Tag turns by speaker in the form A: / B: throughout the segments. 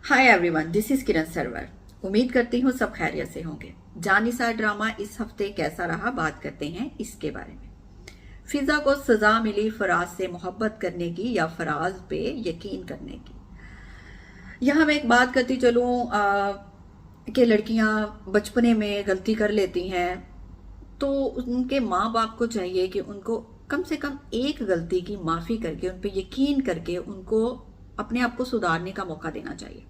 A: Hi everyone, this is Kiran Sarwar. उम्मीद करती हूँ सब खैरियत से होंगे। जानिसार ड्रामा इस हफ्ते कैसा रहा, बात करते हैं इसके बारे में। फिजा को सजा मिली फराज से मोहब्बत करने की या फराज पे यकीन करने की। यहाँ मैं एक बात करती चलूँ कि लड़कियाँ बचपने में गलती कर लेती हैं तो उनके माँ बाप को चाहिए कि उनको कम से कम एक गलती की माफ़ी करके उन पर यकीन करके उनको अपने आप को सुधारने का मौका देना चाहिए।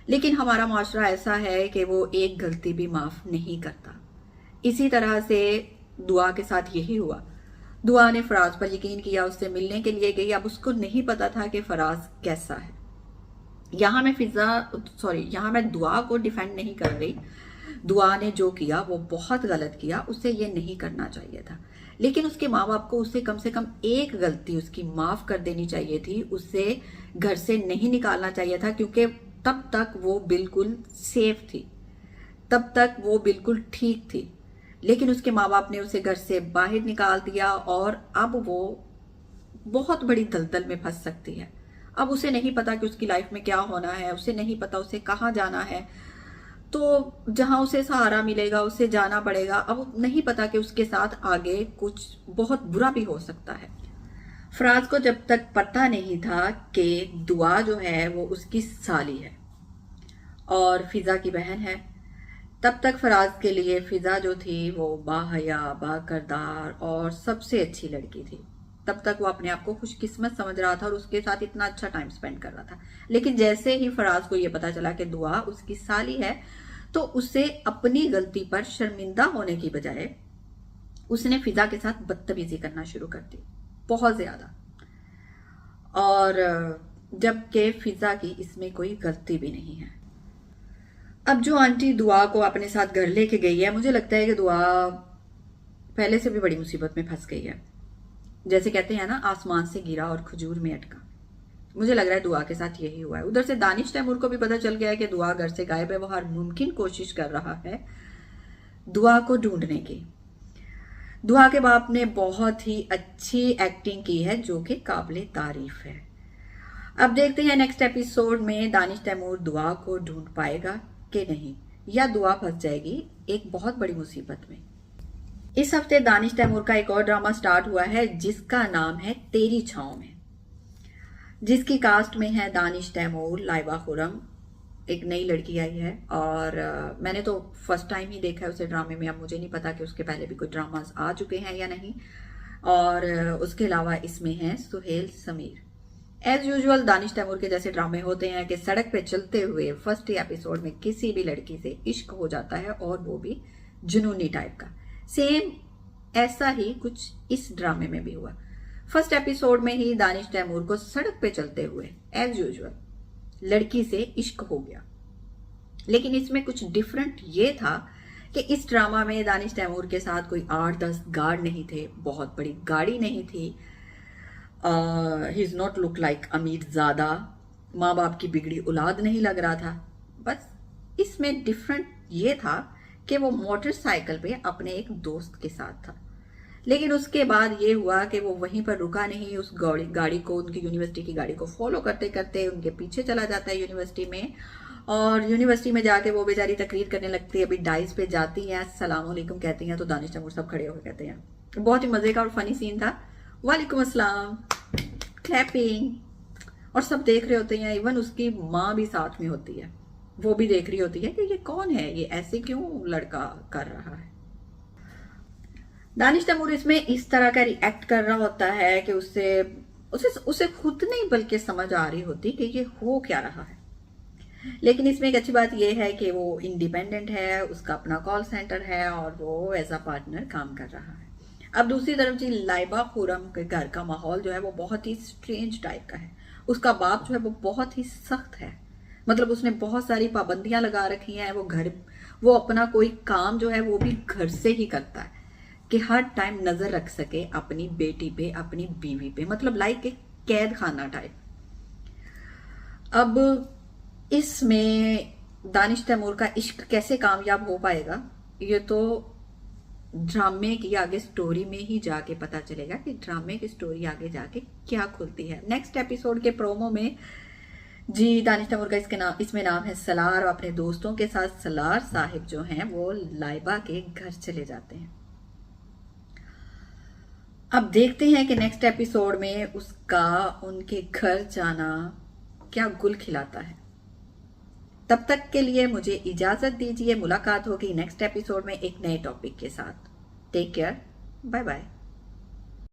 A: लेकिन हमारा माशरा ऐसा है कि वो एक गलती भी माफ़ नहीं करता। इसी तरह से दुआ के साथ यही हुआ। दुआ ने फराज पर यकीन किया, उससे मिलने के लिए गई। अब उसको नहीं पता था कि फराज कैसा है। यहाँ मैं दुआ को डिफेंड नहीं कर रही। दुआ ने जो किया वो बहुत गलत किया, उसे ये नहीं करना चाहिए था। लेकिन उसके माँ बाप को उससे कम से कम एक गलती उसकी माफ़ कर देनी चाहिए थी। उससे घर से नहीं निकालना चाहिए था, क्योंकि तब तक वो बिल्कुल सेफ थी, तब तक वो बिल्कुल ठीक थी। लेकिन उसके माँ बाप ने उसे घर से बाहर निकाल दिया और अब वो बहुत बड़ी दलदल में फंस सकती है। अब उसे नहीं पता कि उसकी लाइफ में क्या होना है, उसे नहीं पता उसे कहाँ जाना है। तो जहाँ उसे सहारा मिलेगा उसे जाना पड़ेगा। अब नहीं पता कि उसके साथ आगे कुछ बहुत बुरा भी हो सकता है। फराज को जब तक पता नहीं था कि दुआ जो है वो उसकी साली है और फिजा की बहन है, तब तक फराज के लिए फिजा जो थी वो बाहया, बाकरदार और सबसे अच्छी लड़की थी। तब तक वो अपने आप को खुशकिस्मत समझ रहा था और उसके साथ इतना अच्छा टाइम स्पेंड कर रहा था। लेकिन जैसे ही फराज को ये पता चला कि दुआ उसकी साली है, तो उसे अपनी गलती पर शर्मिंदा होने की बजाय उसने फिजा के साथ बदतमीजी करना शुरू कर दी, बहुत ज्यादा। और जबकि फिजा की इसमें कोई गलती भी नहीं है। अब जो आंटी दुआ को अपने साथ घर लेके गई है, मुझे लगता है कि दुआ पहले से भी बड़ी मुसीबत में फंस गई है। जैसे कहते हैं ना, आसमान से गिरा और खजूर में अटका। मुझे लग रहा है दुआ के साथ यही हुआ है। उधर से दानिश तैमूर को भी पता चल गया है कि दुआ घर से गायब है। वो हर मुमकिन कोशिश कर रहा है दुआ को ढूंढने की। दुआ के बाप ने बहुत ही अच्छी एक्टिंग की है, जो कि काबिले तारीफ है। अब देखते हैं नेक्स्ट एपिसोड में दानिश तैमूर दुआ को ढूंढ पाएगा कि नहीं, या दुआ फंस जाएगी एक बहुत बड़ी मुसीबत में। इस हफ्ते दानिश तैमूर का एक और ड्रामा स्टार्ट हुआ है जिसका नाम है तेरी छांव में, जिसकी कास्ट में है दानिश तैमूर, लाइबा खुरम, एक नई लड़की आई है। और मैंने तो फर्स्ट टाइम ही देखा है उसे ड्रामे में। अब मुझे नहीं पता कि उसके पहले भी कोई ड्रामास आ चुके हैं या नहीं। और उसके अलावा इसमें है सुहेल समीर। एज यूजुअल दानिश तैमूर के जैसे ड्रामे होते हैं कि सड़क पे चलते हुए फर्स्ट एपिसोड में किसी भी लड़की से इश्क हो जाता है, और वो भी जुनूनी टाइप का। सेम ऐसा ही कुछ इस ड्रामे में भी हुआ। फर्स्ट एपिसोड में ही दानिश तैमूर को सड़क पे चलते हुए एज यूजुअल लड़की से इश्क हो गया। लेकिन इसमें कुछ डिफरेंट ये था कि इस ड्रामा में दानिश तैमूर के साथ कोई 8-10 गार्ड नहीं थे, बहुत बड़ी गाड़ी नहीं थी। He is not look like अमीर ज्यादा, माँ बाप की बिगड़ी औलाद नहीं लग रहा था। बस इसमें डिफरेंट ये था कि वो मोटरसाइकिल पे अपने एक दोस्त के साथ था। लेकिन उसके बाद ये हुआ कि वो वहीं पर रुका नहीं, उस गाड़ी को, उनकी यूनिवर्सिटी की गाड़ी को फॉलो करते करते उनके पीछे चला जाता है यूनिवर्सिटी में। और यूनिवर्सिटी में जाके वो बेचारी तकरीर करने लगती है। अभी डाइस पे जाती हैं, अस्सलाम वालेकुम कहती हैं, तो दानिश तैमूर सब खड़े होकर कहते हैं। बहुत ही मजे का और फनी सीन था। वालेकुम अस्सलाम, क्लैपिंग, और सब देख रहे होते हैं। इवन उसकी माँ भी साथ में होती है, वो भी देख रही होती है कि ये कौन है, ये ऐसे क्यों लड़का कर रहा है। दानिश तैमूर इसमें इस तरह का रिएक्ट कर रहा होता है कि उसे खुद नहीं बल्कि समझ आ रही होती कि ये हो क्या रहा है। लेकिन इसमें एक अच्छी बात यह है कि वो इंडिपेंडेंट है, उसका अपना कॉल सेंटर है और वो एज अ पार्टनर काम कर रहा है। अब दूसरी तरफ जी लाइबा खुरम के घर का माहौल जो है वो बहुत ही स्ट्रेंज टाइप का है। उसका बाप जो है वो बहुत ही सख्त है, मतलब उसने बहुत सारी पाबंदियां लगा रखी हैं। वो अपना कोई काम जो है वो भी घर से ही करता है कि हर टाइम नजर रख सके अपनी बेटी पे, अपनी बीवी पे, मतलब लाइक एक कैद खाना टाइप। अब इसमें दानिश तैमूर का इश्क कैसे कामयाब हो पाएगा, ये तो ड्रामे की आगे स्टोरी में ही जाके पता चलेगा कि ड्रामे की स्टोरी आगे जाके क्या खुलती है। नेक्स्ट एपिसोड के प्रोमो में जी दानिश तैमूर का इसमें नाम है सलार। और अपने दोस्तों के साथ सलार साहिब जो हैं वो लाइबा के घर चले जाते हैं। अब देखते हैं कि नेक्स्ट एपिसोड में उसका उनके घर जाना क्या गुल खिलाता है। तब तक के लिए मुझे इजाजत दीजिए। मुलाकात होगी नेक्स्ट एपिसोड में एक नए टॉपिक के साथ। Take care, bye bye.